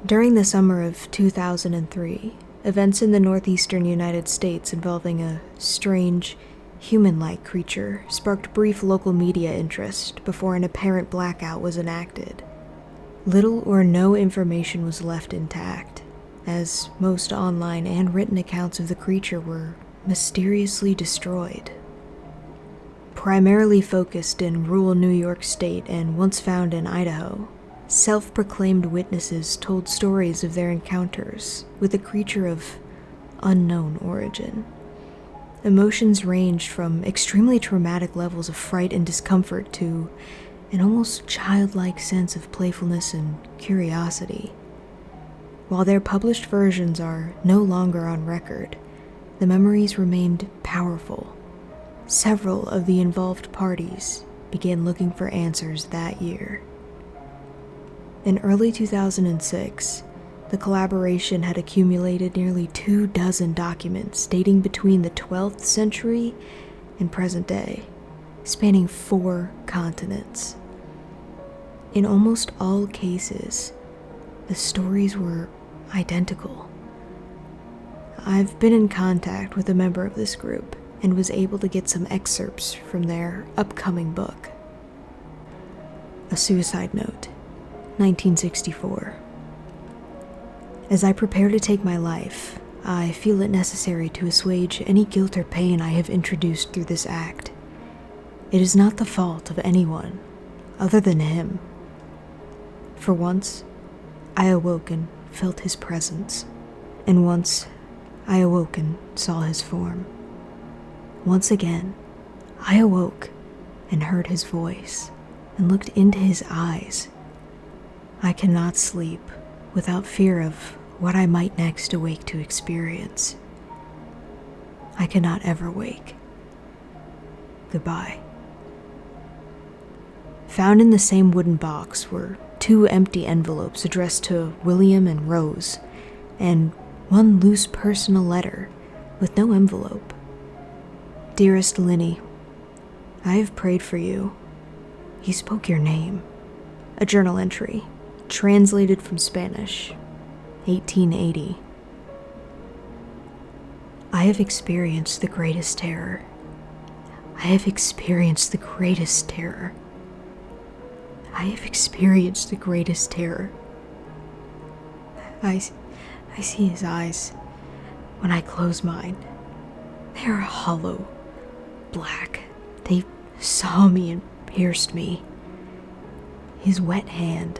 During the summer of 2003, events in the northeastern United States involving a strange, human-like creature sparked brief local media interest before an apparent blackout was enacted. Little or no information was left intact, as most online and written accounts of the creature were mysteriously destroyed. Primarily focused in rural New York State and once found in Idaho, self-proclaimed witnesses told stories of their encounters with a creature of unknown origin. Emotions ranged from extremely traumatic levels of fright and discomfort to an almost childlike sense of playfulness and curiosity. While their published versions are no longer on record, the memories remained powerful. Several of the involved parties began looking for answers that year. In early 2006, the collaboration had accumulated nearly 24 documents dating between the 12th century and present day, spanning 4 continents. In almost all cases, the stories were identical. I've been in contact with a member of this group and was able to get some excerpts from their upcoming book. A suicide note, 1964. As I prepare to take my life, I feel it necessary to assuage any guilt or pain I have introduced through this act. It is not the fault of anyone other than him. For once, I awoke and felt his presence, and once I awoke and saw his form. Once again, I awoke and heard his voice and looked into his eyes. I cannot sleep without fear of what I might next awake to experience. I cannot ever wake. Goodbye. Found in the same wooden box were 2 empty envelopes addressed to William and Rose, and 1 loose personal letter with no envelope. Dearest Linny, I have prayed for you. He spoke your name. A journal entry, translated from Spanish, 1880. I have experienced the greatest terror. I have experienced the greatest terror. I have experienced the greatest terror. I see his eyes when I close mine. They are hollow, black. They saw me and pierced me. His wet hand.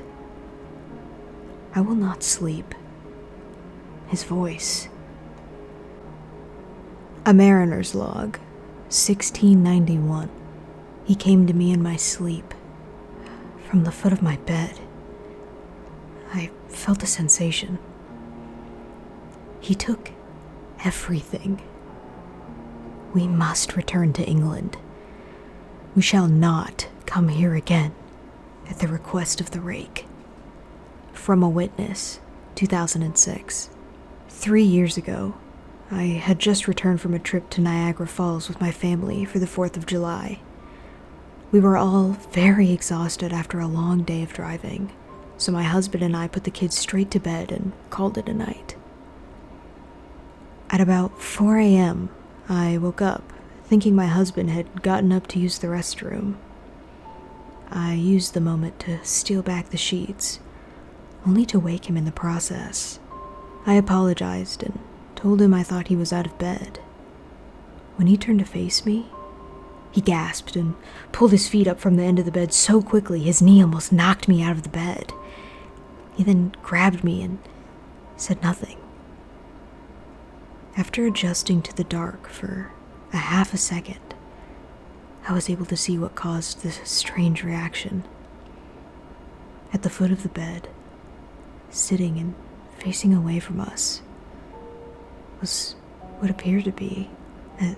I will not sleep. His voice. A mariner's log, 1691. He came to me in my sleep. From the foot of my bed, I felt a sensation. He took everything. We must return to England. We shall not come here again at the request of the rake. From a witness, 2006. 3 years ago, I had just returned from a trip to Niagara Falls with my family for the 4th of July. We were all very exhausted after a long day of driving, so my husband and I put the kids straight to bed and called it a night. At about 4 a.m., I woke up, thinking my husband had gotten up to use the restroom. I used the moment to steal back the sheets, only to wake him in the process. I apologized and told him I thought he was out of bed. When he turned to face me, he gasped and pulled his feet up from the end of the bed so quickly his knee almost knocked me out of the bed. He then grabbed me and said nothing. After adjusting to the dark for a half a second, I was able to see what caused this strange reaction. At the foot of the bed, sitting and facing away from us, was what appeared to be a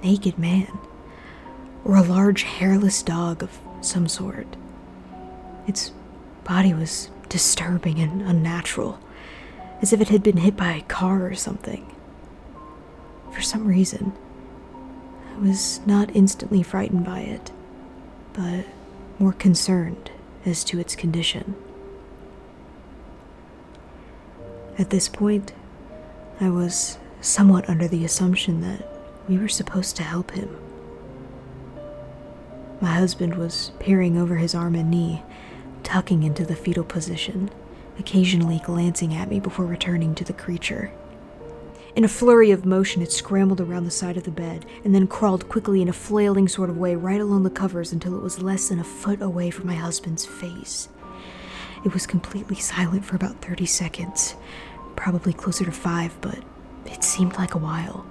naked man, or a large hairless dog of some sort. Its body was disturbing and unnatural, as if it had been hit by a car or something. For some reason, I was not instantly frightened by it, but more concerned as to its condition. At this point, I was somewhat under the assumption that we were supposed to help him. My husband was peering over his arm and knee, tucking into the fetal position, occasionally glancing at me before returning to the creature. In a flurry of motion, it scrambled around the side of the bed and then crawled quickly in a flailing sort of way right along the covers until it was less than a foot away from my husband's face. It was completely silent for about 30 seconds, probably closer to 5, but it seemed like a while,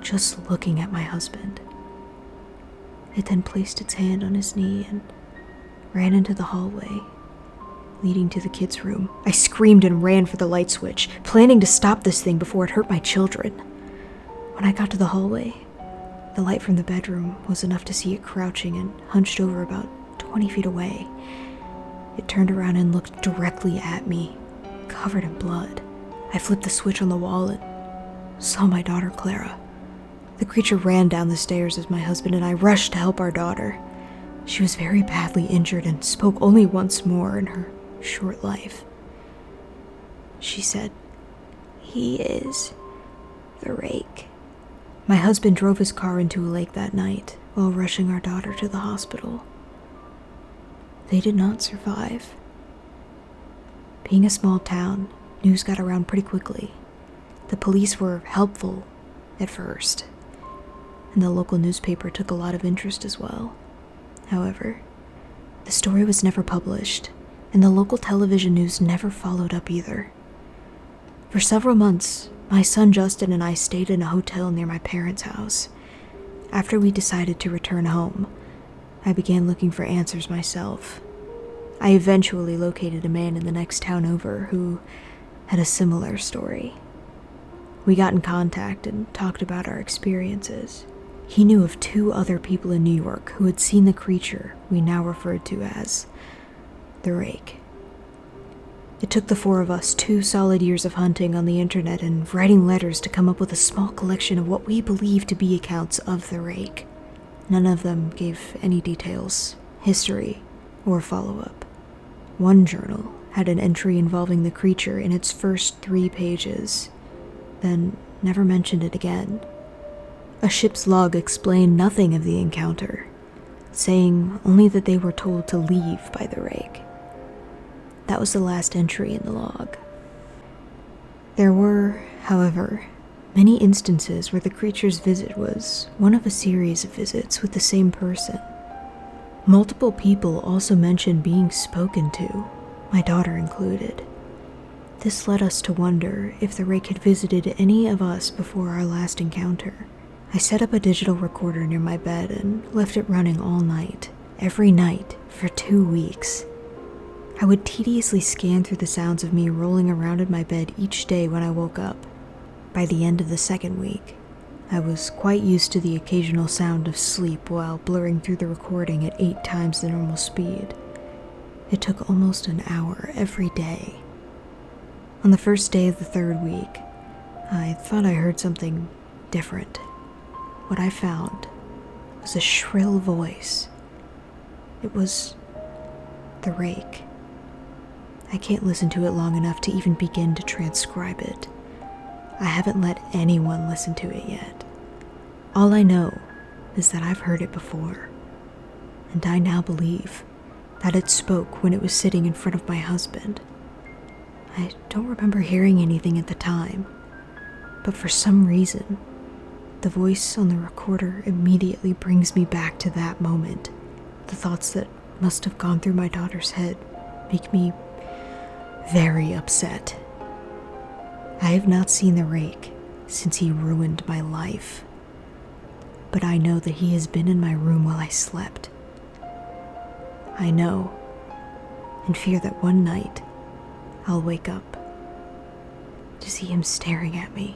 just looking at my husband. It then placed its hand on his knee and ran into the hallway, leading to the kids' room. I screamed and ran for the light switch, planning to stop this thing before it hurt my children. When I got to the hallway, the light from the bedroom was enough to see it crouching and hunched over about 20 feet away. It turned around and looked directly at me, covered in blood. I flipped the switch on the wall and saw my daughter, Clara. The creature ran down the stairs as my husband and I rushed to help our daughter. She was very badly injured and spoke only once more in her short life. She said, "He is the rake." My husband drove his car into a lake that night while rushing our daughter to the hospital. They did not survive. Being a small town, news got around pretty quickly. The police were helpful at first, and the local newspaper took a lot of interest as well. However, the story was never published, and the local television news never followed up either. For several months, my son Justin and I stayed in a hotel near my parents' house. After we decided to return home, I began looking for answers myself. I eventually located a man in the next town over who had a similar story. We got in contact and talked about our experiences. He knew of 2 other people in New York who had seen the creature we now referred to as the rake. It took the 4 of us 2 solid years of hunting on the internet and writing letters to come up with a small collection of what we believed to be accounts of the rake. None of them gave any details, history, or follow-up. One journal had an entry involving the creature in its first 3 pages, then never mentioned it again. A ship's log explained nothing of the encounter, saying only that they were told to leave by the rake. That was the last entry in the log. There were, however, many instances where the creature's visit was one of a series of visits with the same person. Multiple people also mentioned being spoken to, my daughter included. This led us to wonder if the rake had visited any of us before our last encounter. I set up a digital recorder near my bed and left it running all night, every night, for 2 weeks. I would tediously scan through the sounds of me rolling around in my bed each day when I woke up. By the end of the 2nd week, I was quite used to the occasional sound of sleep while blurring through the recording at 8 times the normal speed. It took almost an hour every day. On the first day of the 3rd week, I thought I heard something different. What I found was a shrill voice. It was the rake. I can't listen to it long enough to even begin to transcribe it. I haven't let anyone listen to it yet. All I know is that I've heard it before, and I now believe that it spoke when it was sitting in front of my husband. I don't remember hearing anything at the time, but for some reason, the voice on the recorder immediately brings me back to that moment. The thoughts that must have gone through my daughter's head make me very upset. I have not seen the rake since he ruined my life, but I know that he has been in my room while I slept. I know, and fear that one night I'll wake up to see him staring at me.